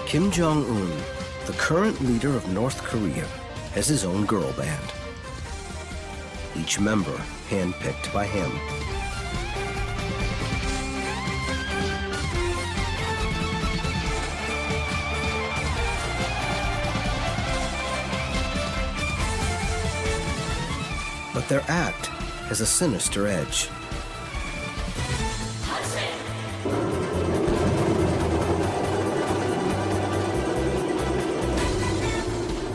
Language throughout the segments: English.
Kim Jong-un, the current leader of North Korea, has his own girl band. Each member handpicked by him. But their act has a sinister edge.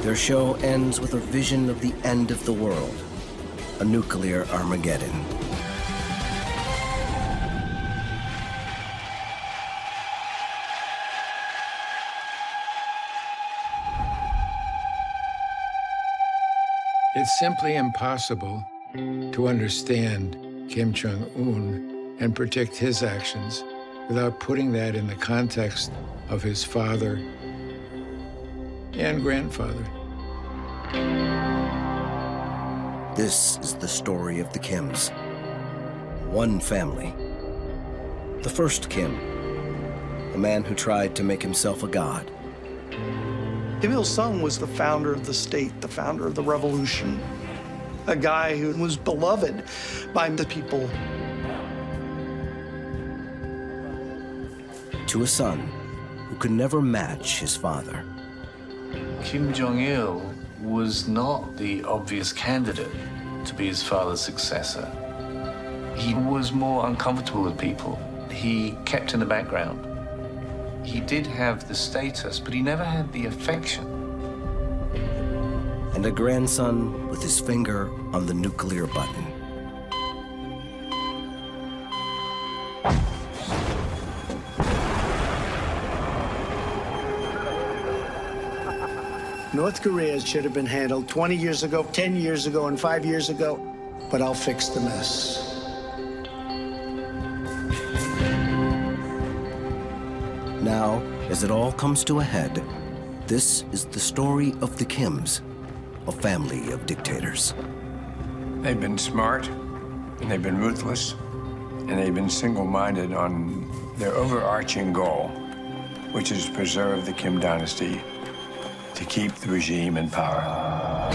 Their show ends with a vision of the end of the world, a nuclear Armageddon. It's simply impossible to understand Kim Jong-un and predict his actions without putting that in the context of his father and grandfather. This is the story of the Kims. One family. The first Kim, a man who tried to make himself a god. Kim Il-sung was the founder of the state, the founder of the revolution, a guy who was beloved by the people. To a son who could never match his father. Kim Jong Il was not the obvious candidate to be his father's successor. He was more uncomfortable with people. He kept in the background. He did have the status, but he never had the affection. And a grandson with his finger on the nuclear button. North Korea should have been handled 20 years ago, 10 years ago, and 5 years ago, but I'll fix the mess. Now, as it all comes to a head, this is the story of the Kims, a family of dictators. They've been smart, and they've been ruthless, and they've been single-minded on their overarching goal, which is to preserve the Kim dynasty, to keep the regime in power.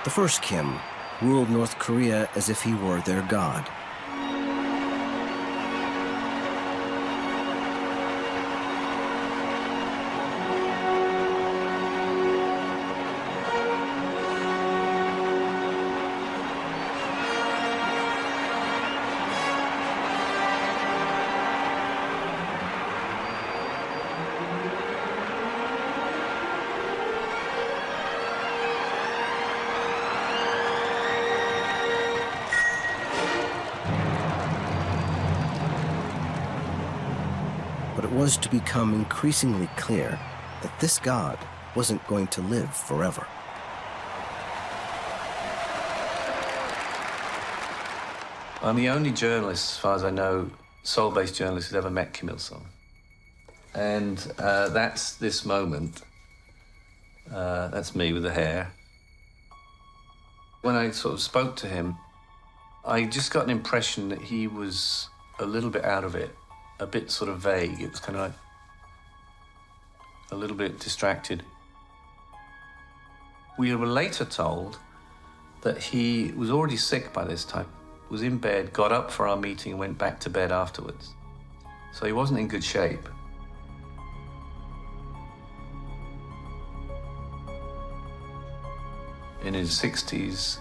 The first Kim ruled North Korea as if he were their god. But it was to become increasingly clear that this god wasn't going to live forever. I'm the only journalist, as far as I know, Seoul-based journalist who's ever met Kim Il-sung. And that's this moment. That's me with the hair. When I sort of spoke to him, I just got an impression that he was a little bit out of it, a bit sort of vague. It was kind of like a little bit distracted. We were later told that he was already sick by this time, was in bed, got up for our meeting and went back to bed afterwards. So he wasn't in good shape. In his 60s,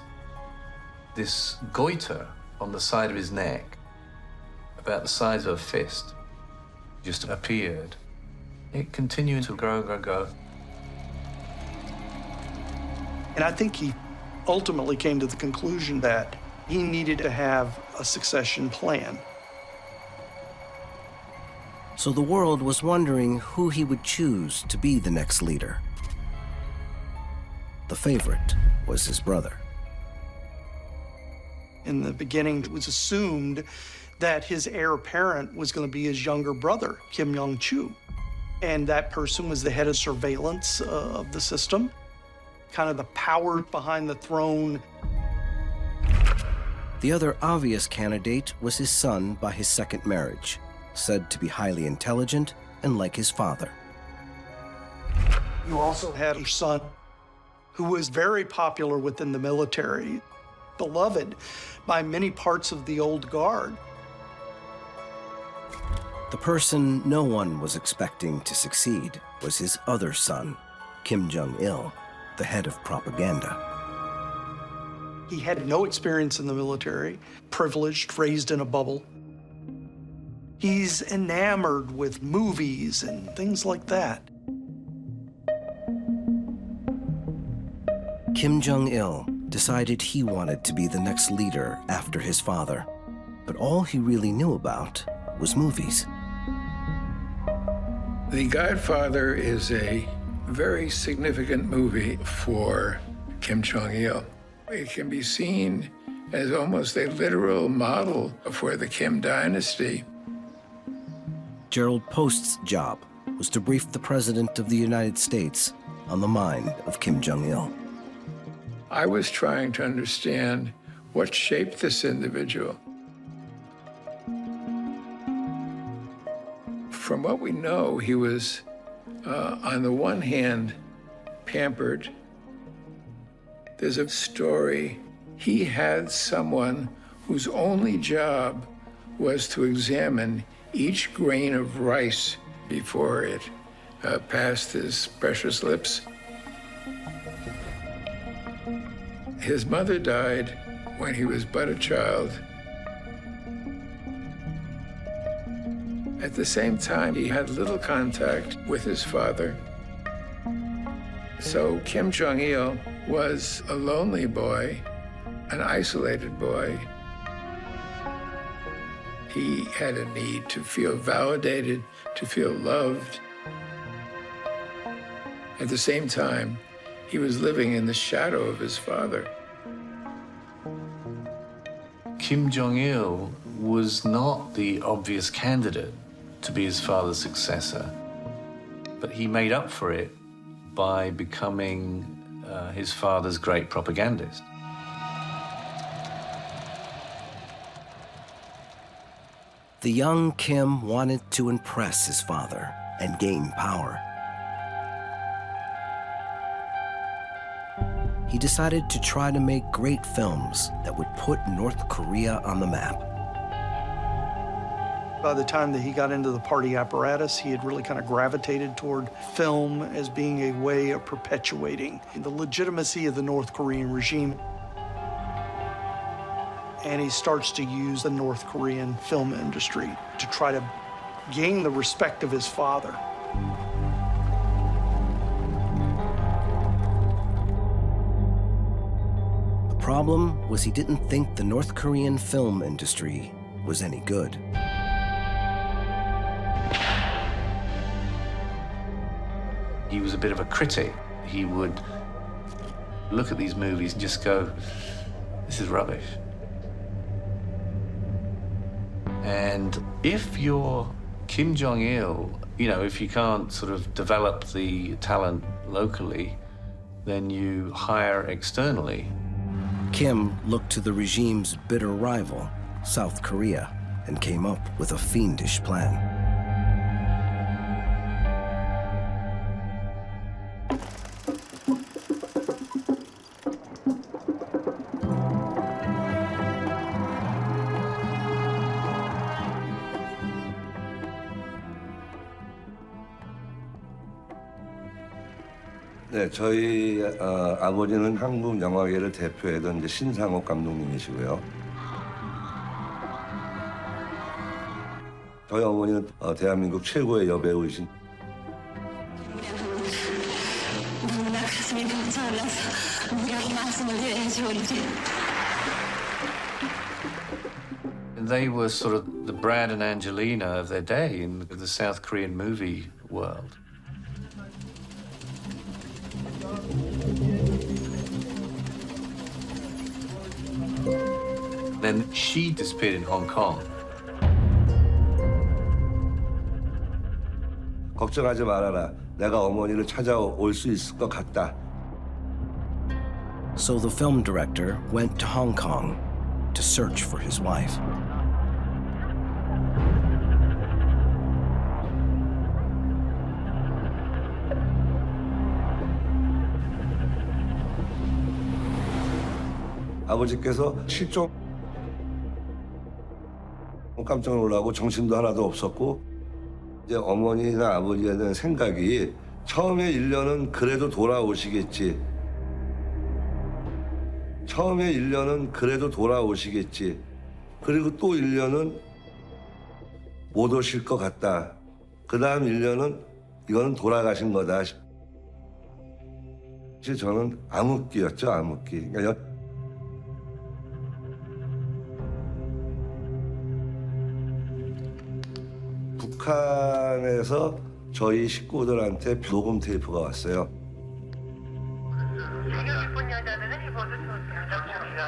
this goiter on the side of his neck, about the size of a fist, just appeared. It continued to grow. And I think he ultimately came to the conclusion that he needed to have a succession plan. So the world was wondering who he would choose to be the next leader. The favorite was his brother. In the beginning, it was assumed that his heir apparent was going to be his younger brother, Kim Young-chu. And that person was the head of surveillance of the system, kind of the power behind the throne. The other obvious candidate was his son by his second marriage, said to be highly intelligent and like his father. You also had a son who was very popular within the military, beloved by many parts of the old guard. The person no one was expecting to succeed was his other son, Kim Jong Il, the head of propaganda. He had no experience in the military, privileged, raised in a bubble. He's enamored with movies and things like that. Kim Jong Il decided he wanted to be the next leader after his father, but all he really knew about was movies. The Godfather is a very significant movie for Kim Jong-il. It can be seen as almost a literal model for the Kim dynasty. Gerald Post's job was to brief the President of the United States on the mind of Kim Jong-il. I was trying to understand what shaped this individual. From what we know, he was, on the one hand, pampered. There's a story. He had someone whose only job was to examine each grain of rice before it passed his precious lips. His mother died when he was but a child. At the same time, he had little contact with his father. So Kim Jong-il was a lonely boy, an isolated boy. He had a need to feel validated, to feel loved. At the same time, he was living in the shadow of his father. Kim Jong-il was not the obvious candidate to be his father's successor, but he made up for it by becoming his father's great propagandist. The young Kim wanted to impress his father and gain power. He decided to try to make great films that would put North Korea on the map. By the time that he got into the party apparatus, he had really kind of gravitated toward film as being a way of perpetuating the legitimacy of the North Korean regime. And he starts to use the North Korean film industry to try to gain the respect of his father. The problem was he didn't think the North Korean film industry was any good. He was a bit of a critic. He would look at these movies and just go, this is rubbish. And if you're Kim Jong-il, you know, if you can't sort of develop the talent locally, then you hire externally. Kim looked to the regime's bitter rival, South Korea, and came up with a fiendish plan. 네, 저희 아버지는 한국 영화계를 대표하던 이제 신상옥 감독님이시고요. 저희 어머니는 대한민국 최고의 여배우이신. 너무나 가슴이 벅차올라서 무력이 말씀을 드려야지 올지. They were sort of the Brad and Angelina of their day in the South Korean movie world. Then she disappeared in Hong Kong. 걱정하지 말아라. 내가 어머니를 찾아올 수 있을 것 같다. So the film director went to Hong Kong to search for his wife. 아버지께서 실종 깜짝 놀라고 정신도 하나도 없었고 이제 어머니나 아버지에 대한 생각이 처음에 1년은 그래도 돌아오시겠지. 처음에 1년은 그래도 돌아오시겠지. 그리고 또 1년은 못 오실 것 같다. 그 다음 1년은 이거는 돌아가신 거다. 사실 저는 암흑기였죠, 암흑기. 그러니까 북한에서 저희 식구들한테 녹음 테이프가 왔어요. 되게 예쁜 여자들은 입어도 좋습니다.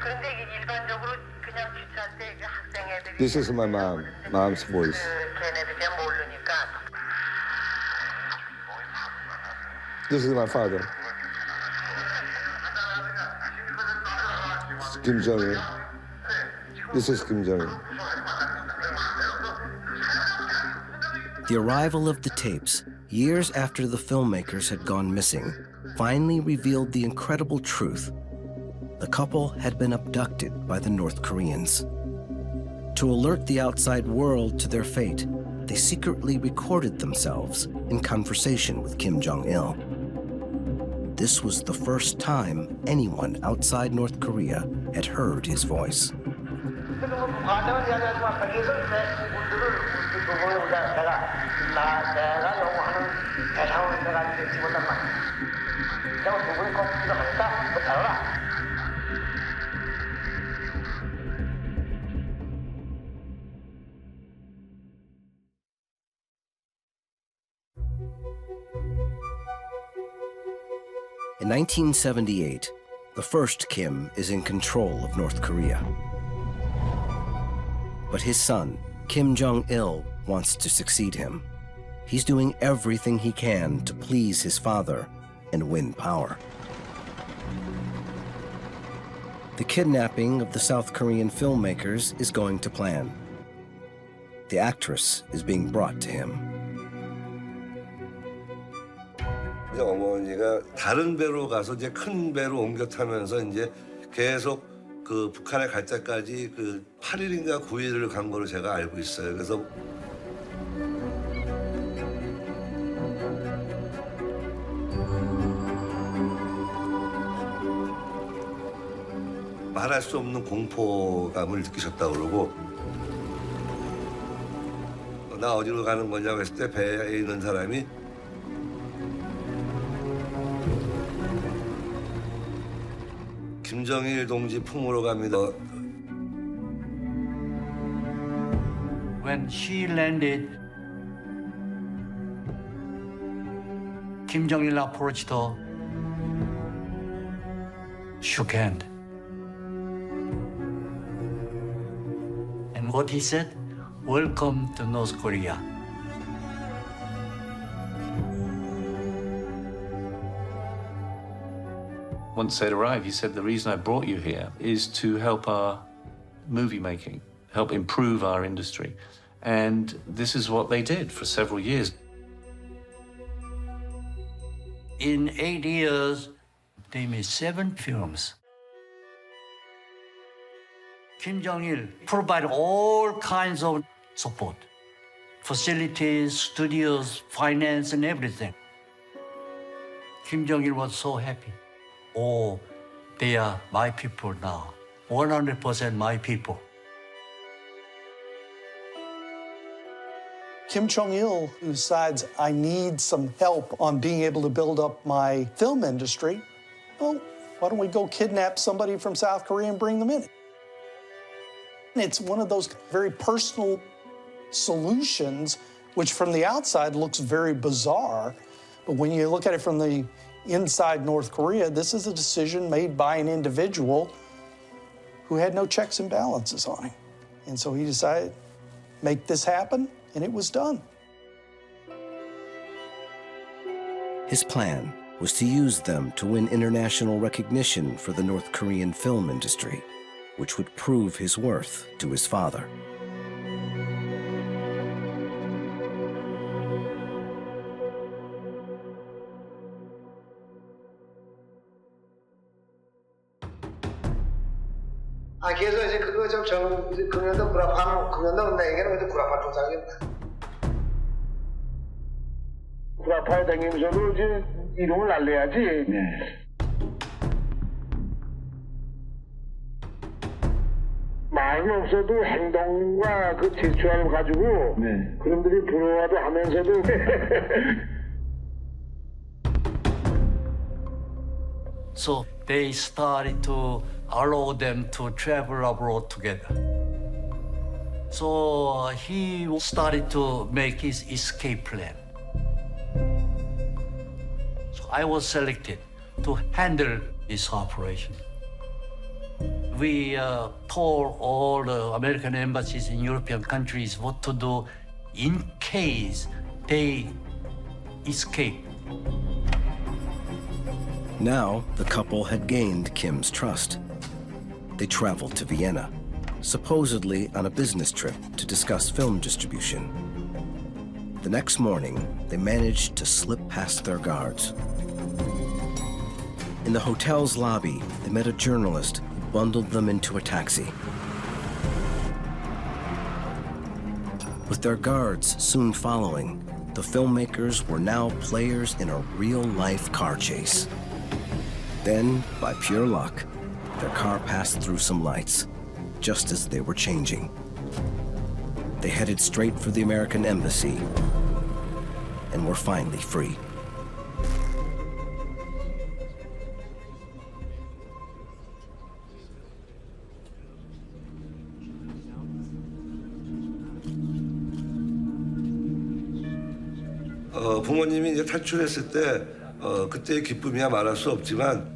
그런데 일반적으로 그냥 주차할 때 학생 애들이 This is my mom, mom's voice. 걔네들이 잘 모르니까 This is my father. Kim Jong Il. This is Kim Jong Il. The arrival of the tapes, years after the filmmakers had gone missing, finally revealed the incredible truth. The couple had been abducted by the North Koreans. To alert the outside world to their fate, they secretly recorded themselves in conversation with Kim Jong Il. This was the first time anyone outside North Korea had heard his voice. In 1978, the first Kim is in control of North Korea. But his son, Kim Jong Il, wants to succeed him. He's doing everything he can to please his father and win power. The kidnapping of the South Korean filmmakers is going to plan. The actress is being brought to him. 이제 어머니가 다른 배로 가서 이제 큰 배로 옮겨 타면서 이제 계속 그 북한에 갈 때까지 그 8일인가 9일을 간 거로 제가 알고 있어요. 그래서 말할 수 없는 공포감을 느끼셨다고 그러고 나 어디로 가는 거냐고 했을 때 배에 있는 사람이 김정일 동지 품으로 갑니다. When she landed, Kim Jong Il approached her, shook hand. And what he said, welcome to North Korea. Once they'd arrived, he said, the reason I brought you here is to help our movie making, help improve our industry. And this is what they did for several years. In 8 years, they made 7 films. Kim Jong Il provided all kinds of support, facilities, studios, finance, and everything. Kim Jong Il was so happy. Oh, they are my people now, 100% my people. Kim Jong-il decides, I need some help on being able to build up my film industry. Well, why don't we go kidnap somebody from South Korea and bring them in? It's one of those very personal solutions, which from the outside looks very bizarre. But when you look at it from the inside North Korea, this is a decision made by an individual who had no checks and balances on him. And so he decided, make this happen, and it was done. His plan was to use them to win international recognition for the North Korean film industry, which would prove his worth to his father. 그래서 이제 그거 이제 금연도 구라파는 금연도 내게는 이제 구라파 조작입니다. 구라파에 다니면서도 이제 이름을 알려야지. 말은 없어도 행동과 그 제스처를 가지고 그놈들이 부러워도 하면서도 So they started to allow them to travel abroad together. So he started to make his escape plan. So I was selected to handle this operation. We told all the American embassies in European countries what to do in case they escape. Now, the couple had gained Kim's trust. They traveled to Vienna, supposedly on a business trip to discuss film distribution. The next morning, they managed to slip past their guards. In the hotel's lobby, they met a journalist who bundled them into a taxi. With their guards soon following, the filmmakers were now players in a real-life car chase. Then, by pure luck, their car passed through some lights, just as they were changing. They headed straight for the American embassy and were finally free. 부모님이 이제 탈출했을 때 그때의 기쁨이야 말할 수 없지만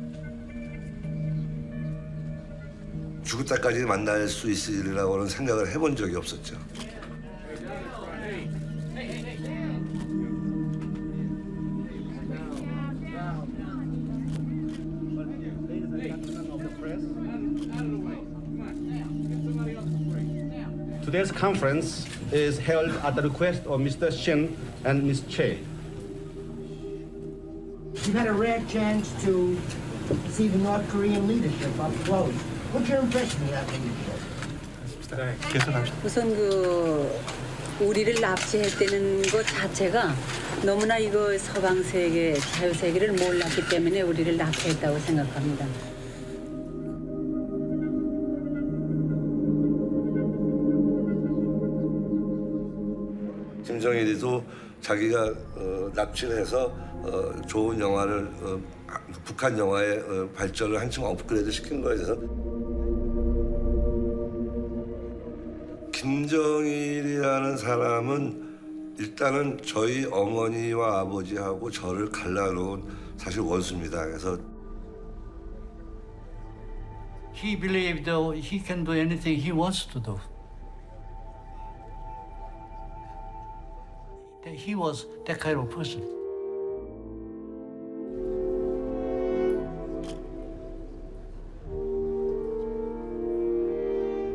죽을 때까지 만날 수 있으리라고는 생각을 해본 적이 없었죠. Today's conference is held at the request of Mr. Shin and Ms. Che. You've had a rare chance to see the North Korean leadership up close. What's your impression of that leadership? 우선 우리를 납치했다는 것 자체가 너무나 이거 서방 세계, 자유 세계를 몰랐기 때문에 우리를 납치했다고 생각합니다. 김정일이도 자기가 납치해서 좋은 영화를 북한 영화의 발전을 한층 업그레이드 시킨 거에 대해서 김정일이라는 사람은 일단은 저희 어머니와 아버지하고 저를 갈라놓은 사실 원수입니다. 그래서 He believed he can do anything he wants to do. He was that kind of person.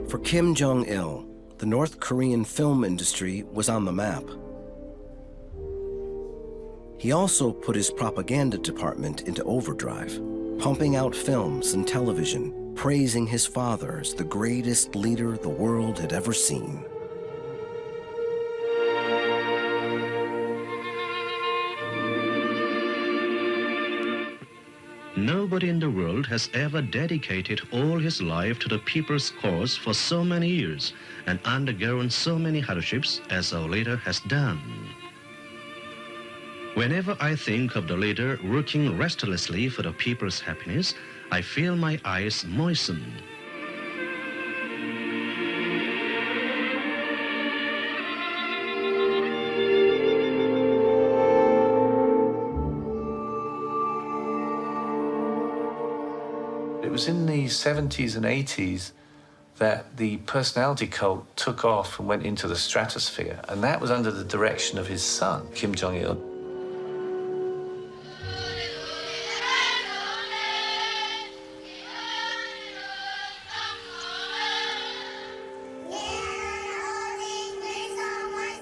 For Kim Jong Il, the North Korean film industry was on the map. He also put his propaganda department into overdrive, pumping out films and television, praising his father as the greatest leader the world had ever seen. Nobody in the world has ever dedicated all his life to the people's cause for so many years and undergone so many hardships as our leader has done. Whenever I think of the leader working restlessly for the people's happiness, I feel my eyes moisten. It was in the 70s and 80s that the personality cult took off and went into the stratosphere, and that was under the direction of his son, Kim Jong Il.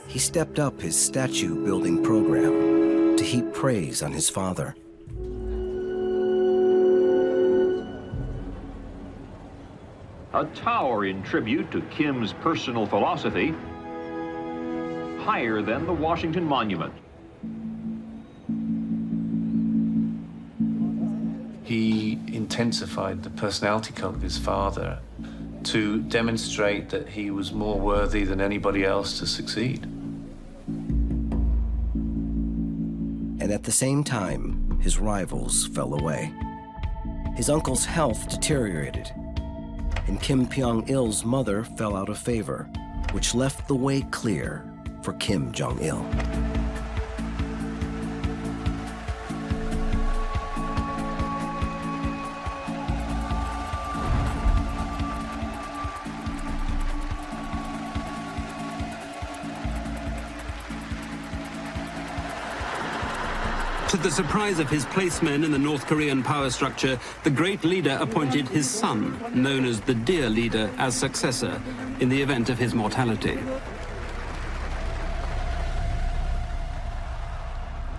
He stepped up his statue-building program to heap praise on his father. A towering tribute to Kim's personal philosophy, higher than the Washington Monument. He intensified the personality cult of his father to demonstrate that he was more worthy than anybody else to succeed. And at the same time, his rivals fell away. His uncle's health deteriorated, and Kim Jong-il's mother fell out of favor, which left the way clear for Kim Jong-il. To the surprise of his placemen in the North Korean power structure, the great leader appointed his son, known as the Dear Leader, as successor in the event of his mortality.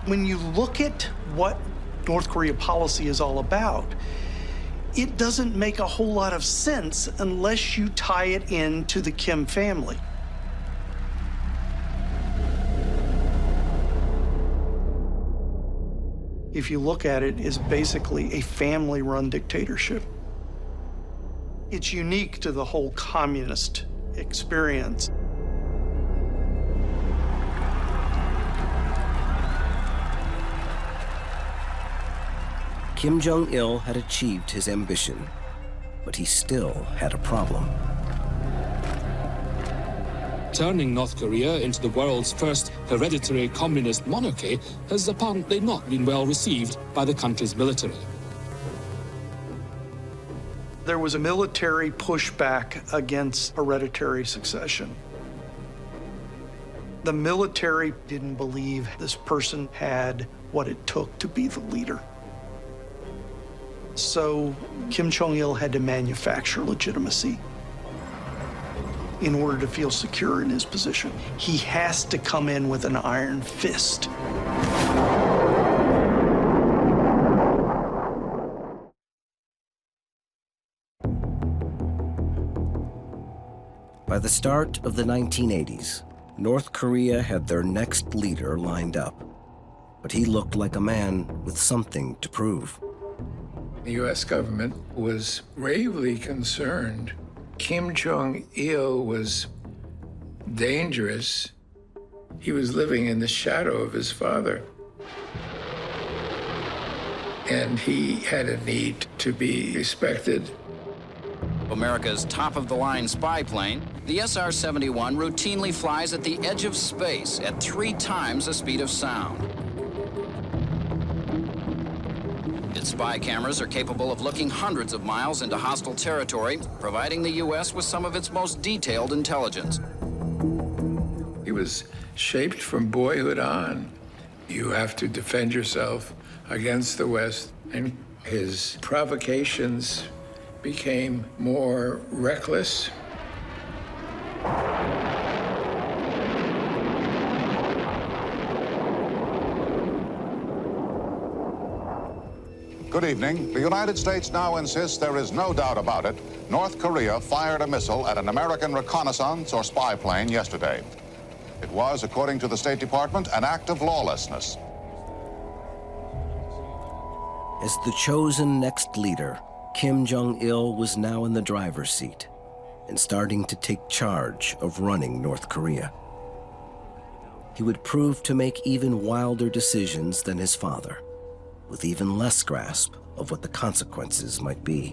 When you look at what North Korea policy is all about, it doesn't make a whole lot of sense unless you tie it into the Kim family. If you look at it, is basically a family-run dictatorship. It's unique to the whole communist experience. Kim Jong-il had achieved his ambition, but he still had a problem. Turning North Korea into the world's first hereditary communist monarchy has apparently not been well received by the country's military. There was a military pushback against hereditary succession. The military didn't believe this person had what it took to be the leader. So Kim Jong-il had to manufacture legitimacy in order to feel secure in his position. He has to come in with an iron fist. By the start of the 1980s, North Korea had their next leader lined up, but he looked like a man with something to prove. The U.S. government was gravely concerned. Kim Jong-il was dangerous. He was living in the shadow of his father. And he had a need to be respected. America's top-of-the-line spy plane, the SR-71 routinely flies at the edge of space at 3 times the speed of sound. Its spy cameras are capable of looking hundreds of miles into hostile territory, providing the U.S. with some of its most detailed intelligence. He was shaped from boyhood on. You have to defend yourself against the West, and his provocations became more reckless. Good evening. The United States now insists there is no doubt about it. North Korea fired a missile at an American reconnaissance or spy plane yesterday. It was, according to the State Department, an act of lawlessness. As the chosen next leader, Kim Jong-il was now in the driver's seat and starting to take charge of running North Korea. He would prove to make even wilder decisions than his father, with even less grasp of what the consequences might be.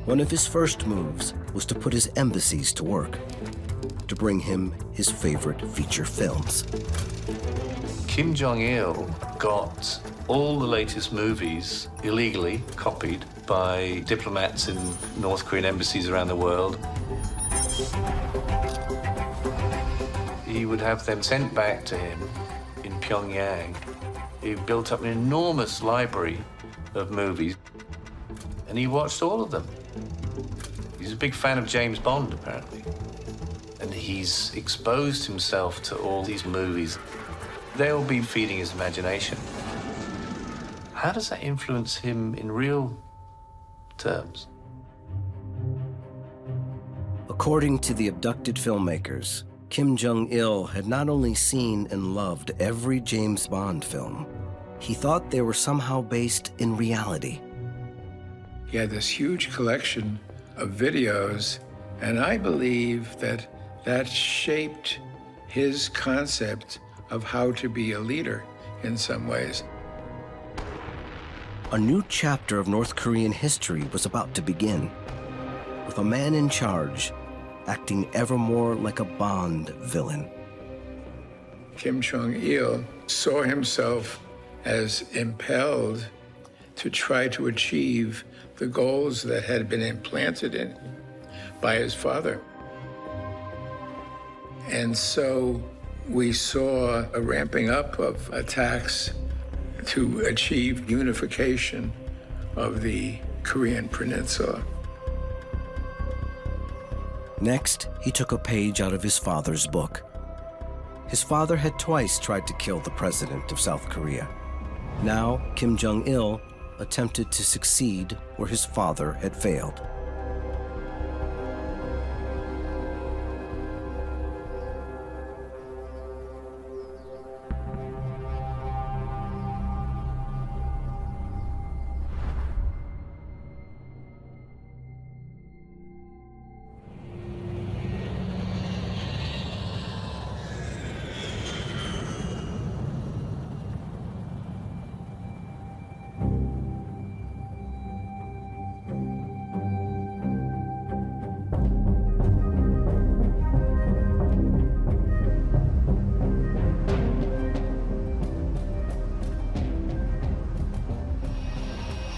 One of his first moves was to put his embassies to work. to bring him his favorite feature films. Kim Jong-il got all the latest movies illegally copied by diplomats in North Korean embassies around the world. He would have them sent back to him in Pyongyang. He built up an enormous library of movies, and he watched all of them. He's a big fan of James Bond, apparently. And he's exposed himself to all these movies. They'll be feeding his imagination. How does that influence him in real terms? According to the abducted filmmakers, Kim Jong-il had not only seen and loved every James Bond film, he thought they were somehow based in reality. He had this huge collection of videos, and I believe that that shaped his concept of how to be a leader in some ways. A new chapter of North Korean history was about to begin, with a man in charge acting ever more like a Bond villain. Kim Jong-il saw himself as impelled to try to achieve the goals that had been implanted in him by his father. And so we saw a ramping up of attacks to achieve unification of the Korean peninsula. Next, he took a page out of his father's book. His father had twice tried to kill the president of South Korea. Now, Kim Jong-il attempted to succeed where his father had failed.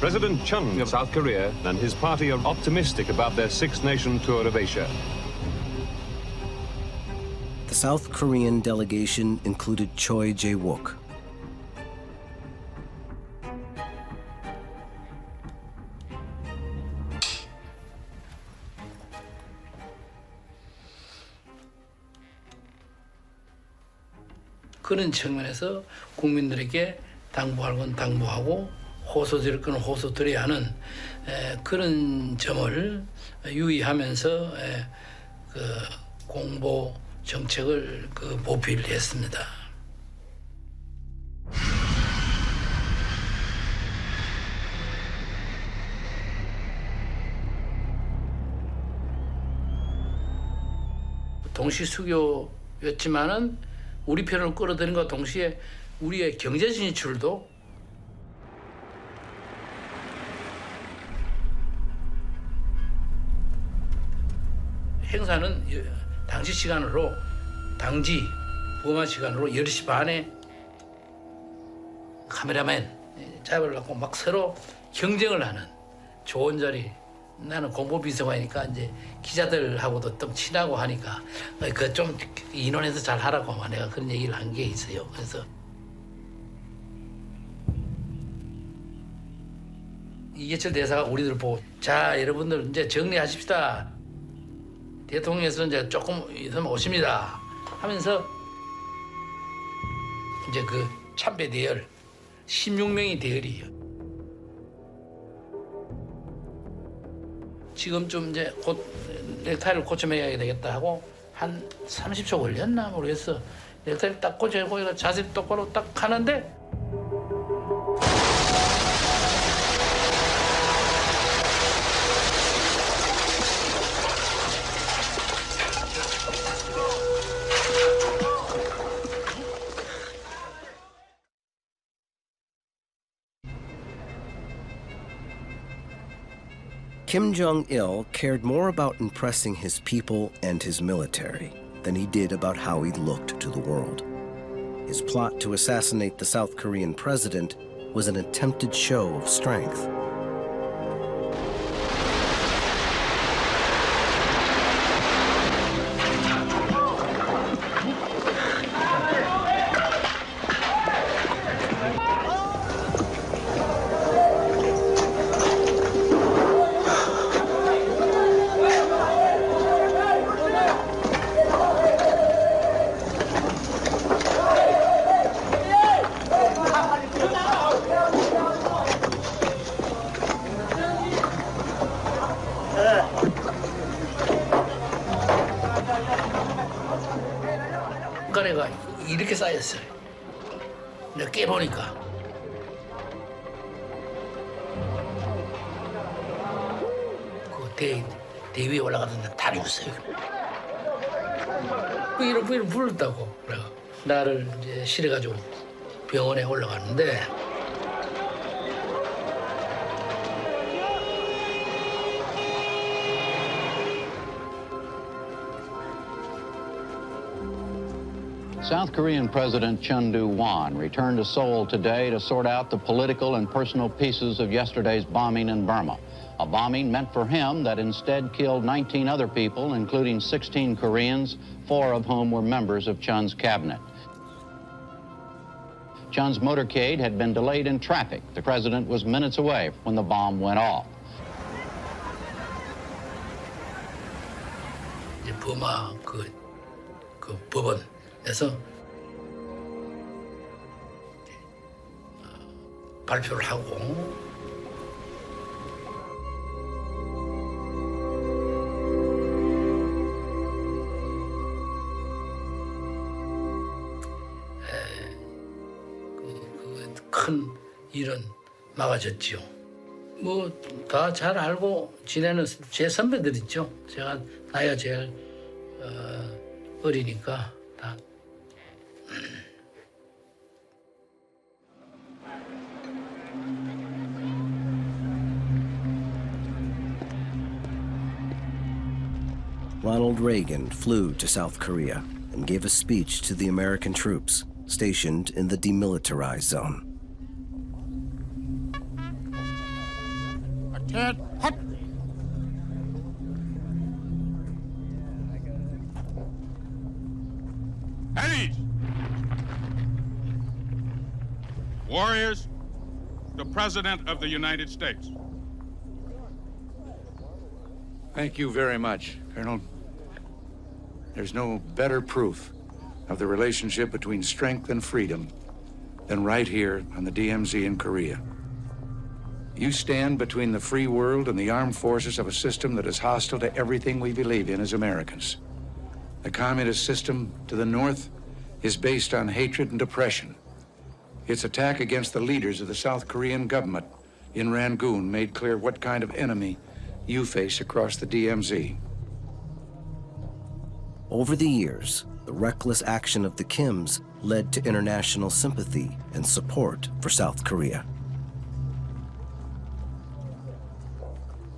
President Chung of South Korea and his party are optimistic about their six-nation tour of Asia. The South Korean delegation included Choi Jae-wook. 그런 측면에서 국민들에게 당부할 건 당부하고 호소드릴 건 호소드려야 하는 그런 점을 유의하면서 그 공보 정책을 보필 했습니다. 동시 수교였지만은 우리 편을 끌어들인과 동시에 우리의 경제 진출도 행사는 당시 시간으로 당지 부마 시간으로 10시 반에 카메라맨 잡으려고 막 서로 경쟁을 하는 좋은 자리. 나는 공보비서관이니까 이제 기자들하고도 좀 친하고 하니까 그 좀 인원에서 잘 하라고 내가 그런 얘기를 한 게 있어요. 그래서 이계철 대사가 우리들 보고 자 여러분들 이제 정리하십시다. 대통령에서 이제 조금 있으면 오십니다 하면서 이제 그 참배 대열 16명이 대열이에요. 지금쯤 이제 곧 넥타이를 고쳐매야 되겠다 하고 한 30초 걸렸나 모르겠어. 넥타이를 딱 고쳐고 자세 똑바로 딱 하는데 Kim Jong-il cared more about impressing his people and his military than he did about how he looked to the world. His plot to assassinate the South Korean president was an attempted show of strength. 국가래가 이렇게 쌓였어요. 내가 깨보니까. 대 위에 올라가는데 다 죽었어요. 이런 불렀다고. 내가 나를 이제 실어가지고 병원에 올라갔는데 South Korean President Chun Doo-hwan returned to Seoul today to sort out the political and personal pieces of yesterday's bombing in Burma. A bombing meant for him that instead killed 19 other people, including 16 Koreans, 4 of whom were members of Chun's cabinet. Chun's motorcade had been delayed in traffic. The president was minutes away when the bomb went off. 버마 그 법원에서 발표를 하고 큰 일은 막아졌지요. 뭐 다 잘 알고 지내는 제 선배들 있죠. 제가 나이가 제일 어리니까 다. Ronald Reagan flew to South Korea and gave a speech to the American troops stationed in the demilitarized zone. Attack! Hut! Eddie! Warriors, the President of the United States. Thank you very much, Colonel. There's no better proof of the relationship between strength and freedom than right here on the DMZ in Korea. You stand between the free world and the armed forces of a system that is hostile to everything we believe in as Americans. The communist system to the north is based on hatred and oppression. Its attack against the leaders of the South Korean government in Rangoon made clear what kind of enemy you face across the DMZ. Over the years, the reckless action of the Kims led to international sympathy and support for South Korea.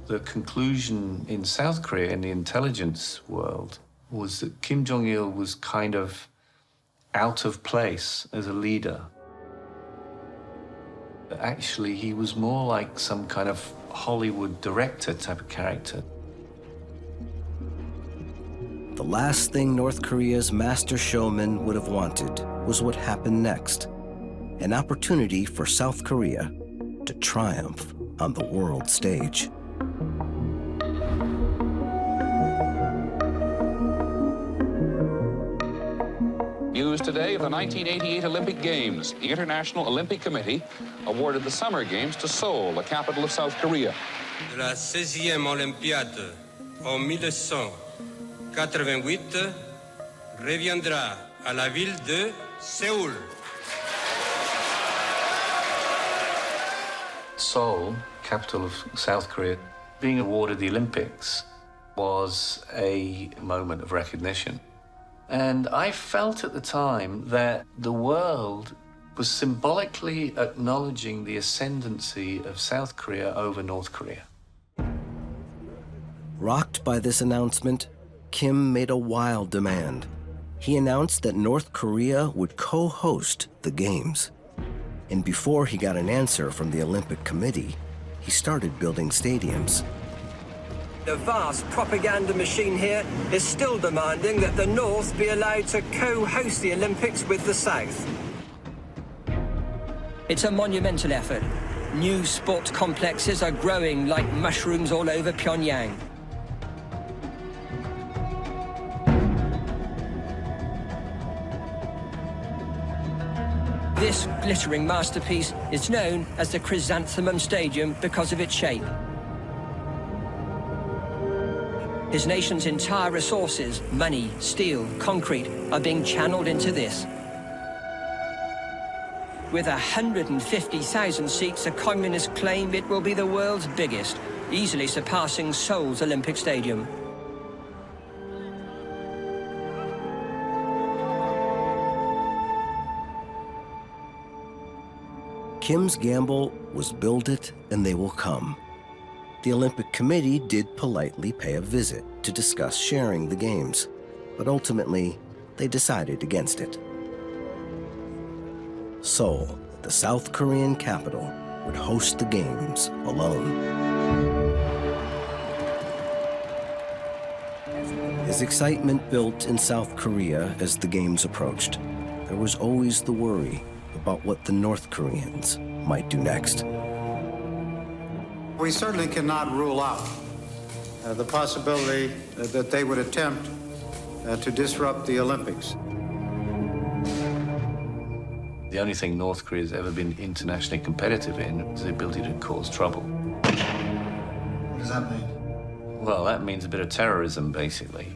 The conclusion in South Korea, in the intelligence world, was that Kim Jong Il was kind of out of place as a leader. Actually, he was more like some kind of Hollywood director type of character. The last thing North Korea's master showman would have wanted was what happened next, an opportunity for South Korea to triumph on the world stage. News today of the 1988 Olympic Games. The International Olympic Committee awarded the Summer Games to Seoul, the capital of South Korea. La 16e Olympiade en 1988 reviendra à la ville de Séoul. Seoul, capital of South Korea, being awarded the Olympics was a moment of recognition. And I felt at the time that the world was symbolically acknowledging the ascendancy of South Korea over North Korea. Rocked by this announcement, Kim made a wild demand he announced that North Korea would co-host the Games. And before he got an answer from the Olympic Committee, he started building stadiums. The vast propaganda machine here is still demanding that the North be allowed to co-host the Olympics with the South. It's a monumental effort. New sports complexes are growing like mushrooms all over Pyongyang. This glittering masterpiece is known as the Chrysanthemum Stadium because of its shape. His nation's entire resources, money, steel, concrete, are being channeled into this. With 150,000 seats, the communists claim it will be the world's biggest, easily surpassing Seoul's Olympic Stadium. Kim's gamble was build it and they will come. The Olympic Committee did politely pay a visit to discuss sharing the Games, but ultimately they decided against it. Seoul, the South Korean capital, would host the Games alone. As excitement built in South Korea as the Games approached, there was always the worry about what the North Koreans might do next. We certainly cannot rule out the possibility that they would attempt to disrupt the Olympics. The only thing North Korea's ever been internationally competitive in is the ability to cause trouble. What does that mean? Well, that means a bit of terrorism, basically.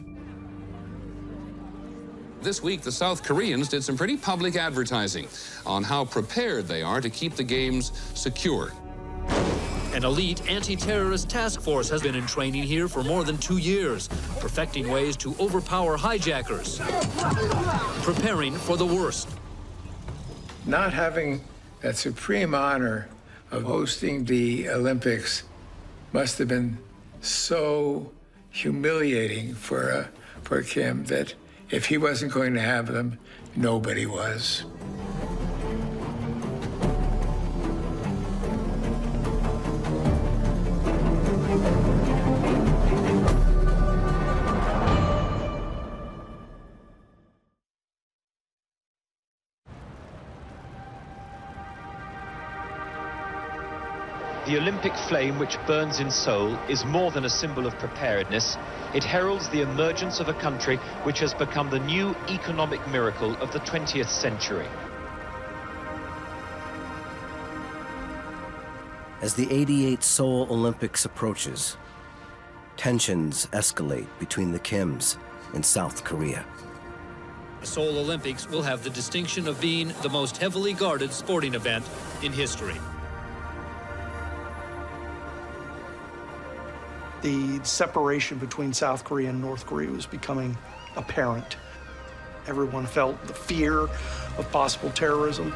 This week, the South Koreans did some pretty public advertising on how prepared they are to keep the Games secure. An elite anti-terrorist task force has been in training here for more than 2 years, perfecting ways to overpower hijackers, preparing for the worst. Not having that supreme honor of hosting the Olympics must have been so humiliating for Kim that if he wasn't going to have them, nobody was. The Olympic flame which burns in Seoul is more than a symbol of preparedness. It heralds the emergence of a country which has become the new economic miracle of the 20th century. As the '88 Seoul Olympics approaches, tensions escalate between the Kims and South Korea. The Seoul Olympics will have the distinction of being the most heavily guarded sporting event in history. The separation between South Korea and North Korea was becoming apparent. Everyone felt the fear of possible terrorism.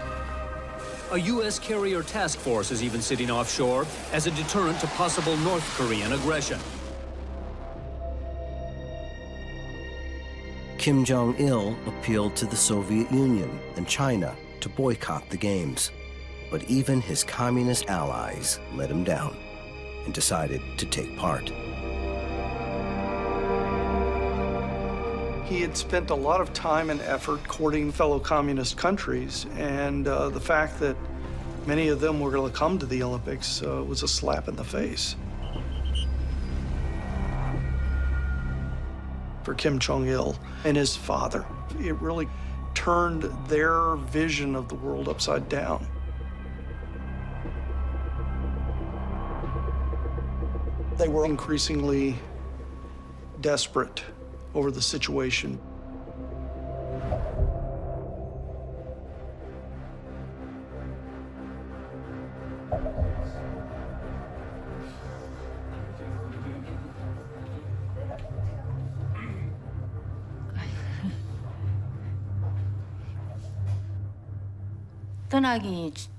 A U.S. carrier task force is even sitting offshore as a deterrent to possible North Korean aggression. Kim Jong Il appealed to the Soviet Union and China to boycott the Games, but even his communist allies let him down and decided to take part. He had spent a lot of time and effort courting fellow communist countries, and the fact that many of them were going to come to the Olympics was a slap in the face. For Kim Jong-il and his father, it really turned their vision of the world upside down. They were increasingly desperate over the situation.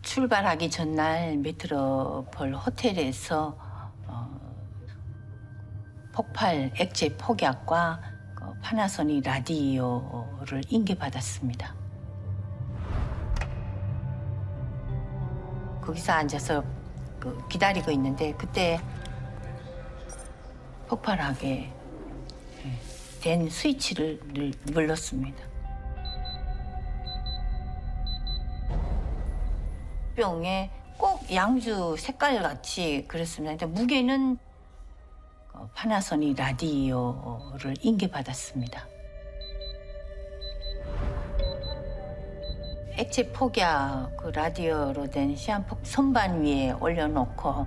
출발하기 전날 메트로폴 호텔에서 폭발 액체 폭약과 파나소닉 라디오를 인계받았습니다. 거기서 앉아서 기다리고 있는데 그때 폭발하게 된 스위치를 눌렀습니다. 병에 꼭 양주 색깔같이 그랬습니다. 근데 무게는 파나소닉 라디오를 인계받았습니다. 액체 폭약 그 라디오로 된 시한폭 선반 위에 올려놓고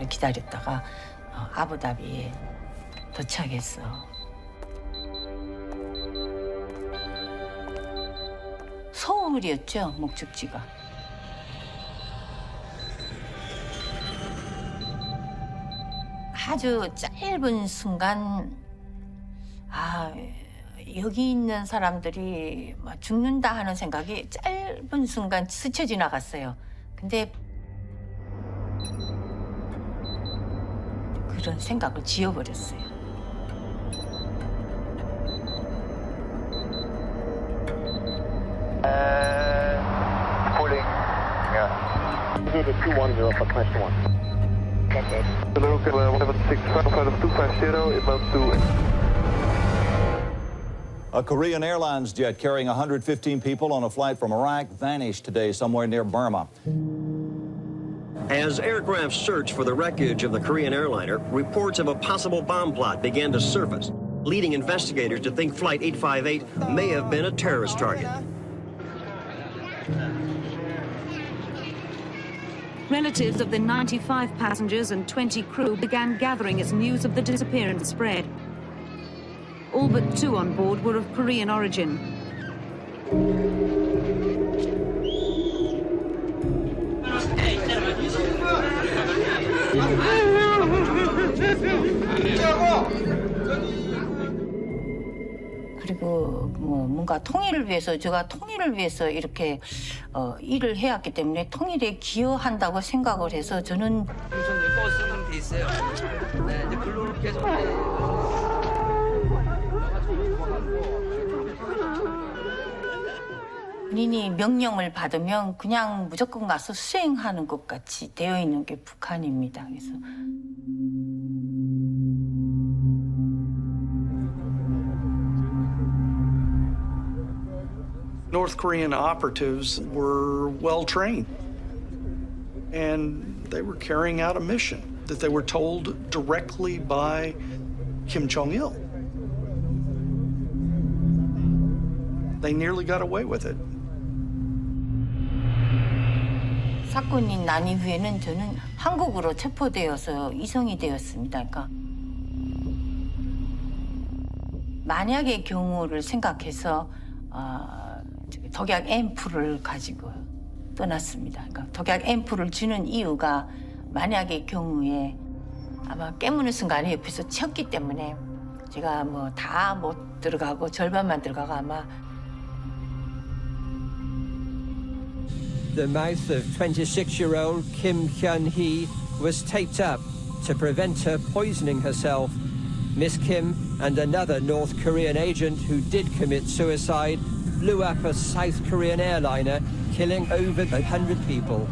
기다렸다가 아부다비에 도착했어. 서울이었죠, 목적지가. 아주 짧은 순간 여기 있는 사람들이 죽는다 하는 생각이 짧은 순간 스쳐 지나갔어요. 근데 그런 생각을 지워버렸어요. Calling. Yeah. Zulu 210 for class 1. Hello, 176 inbound to. A Korean Airlines jet carrying 115 people on a flight from Iraq vanished today somewhere near Burma. As aircraft searched for the wreckage of the Korean airliner, reports of a possible bomb plot began to surface, leading investigators to think Flight 858 may have been a terrorist target. Relatives of the 95 passengers and 20 crew began gathering as news of the disappearance spread. All but 2 on board were of Korean origin. 그리고 뭔가 통일을 위해서 제가 통일을 위해서 이렇게 일을 해왔기 때문에 통일에 기여한다고 생각을 해서 저는 버스는 돼 있어요. 네, 이제 글로 계속. 본인이 명령을 받으면 그냥 무조건 가서 수행하는 것 같이 되어 있는 게 북한입니다. 그래서 North Korean operatives were well trained, and they were carrying out a mission that they were told directly by Kim Jong Il. They nearly got away with it. 사건이 난 이후에는 저는 한국으로 체포되어서 이송이 되었습니다. 그러니까 만약의 경우를 생각해서 독약 앰플을 가지고 떠났습니다. 그러니까 독약 앰플을 주는 이유가 만약의 경우에 아마 깨무는 순간에 옆에서 쳤기 때문에 제가 다 못 들어가고 절반만 들어가고 아마 The mouth of 26-year-old Kim Hyun-hee was taped up to prevent her poisoning herself. Miss Kim and another North Korean agent who did commit suicide blew up a South Korean airliner, killing over 100 people.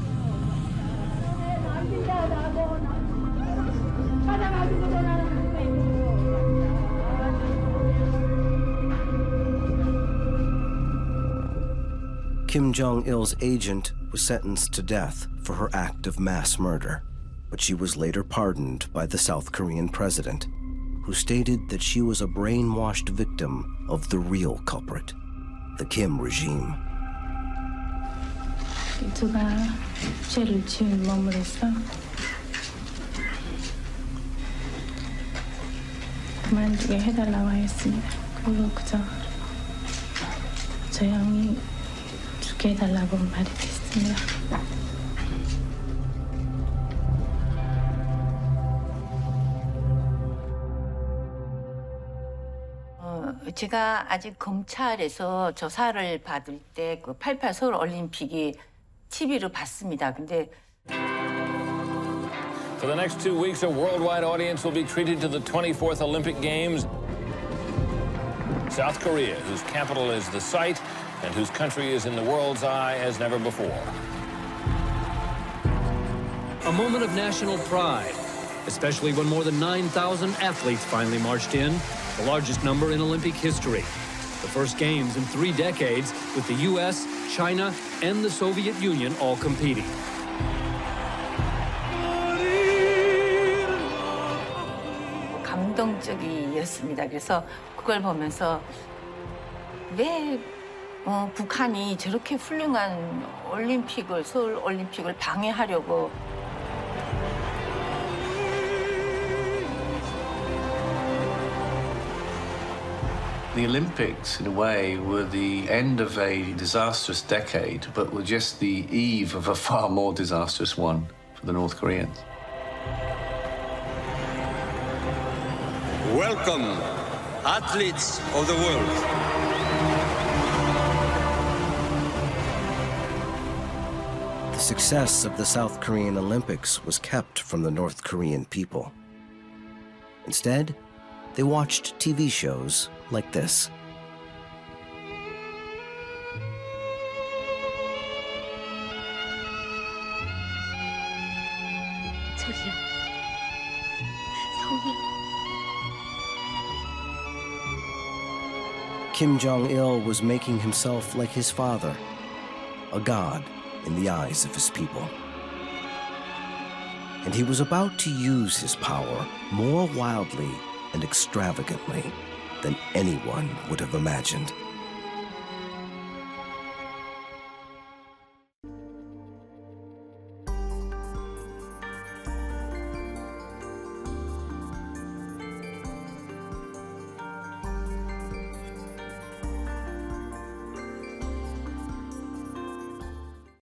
Kim Jong-il's agent was sentenced to death for her act of mass murder, but she was later pardoned by the South Korean president, who stated that she was a brainwashed victim of the real culprit, the Kim regime. 누가 죄를 지은 머물러서 그만두게 해달라고 했습니다. 그리고 그저 저 형이 죽게 해달라고 말이 됐습니다. 제가 아직 검찰에서 조사를 받을 때 그 88 서울 올림픽이 TV로 봤습니다. 근데 For the next 2 weeks, a worldwide audience will be treated to the 24th Olympic Games. South Korea, whose capital is the site and whose country is in the world's eye as never before. A moment of national pride, especially when more than 9,000 athletes finally marched in, the largest number in Olympic history. The first games in 3 decades, with the U.S., China, and the Soviet Union all competing. 감동적이었습니다. 그래서 그걸 보면서 왜 북한이 저렇게 훌륭한 올림픽을, 서울 올림픽을 방해하려고. The Olympics, in a way, were the end of a disastrous decade, but were just the eve of a far more disastrous one for the North Koreans. Welcome, athletes of the world. The success of the South Korean Olympics was kept from the North Korean people. Instead, they watched TV shows like this. 저기요. 성이. Kim Jong Il was making himself like his father, a god in the eyes of his people. And he was about to use his power more wildly and extravagantly than anyone would have imagined.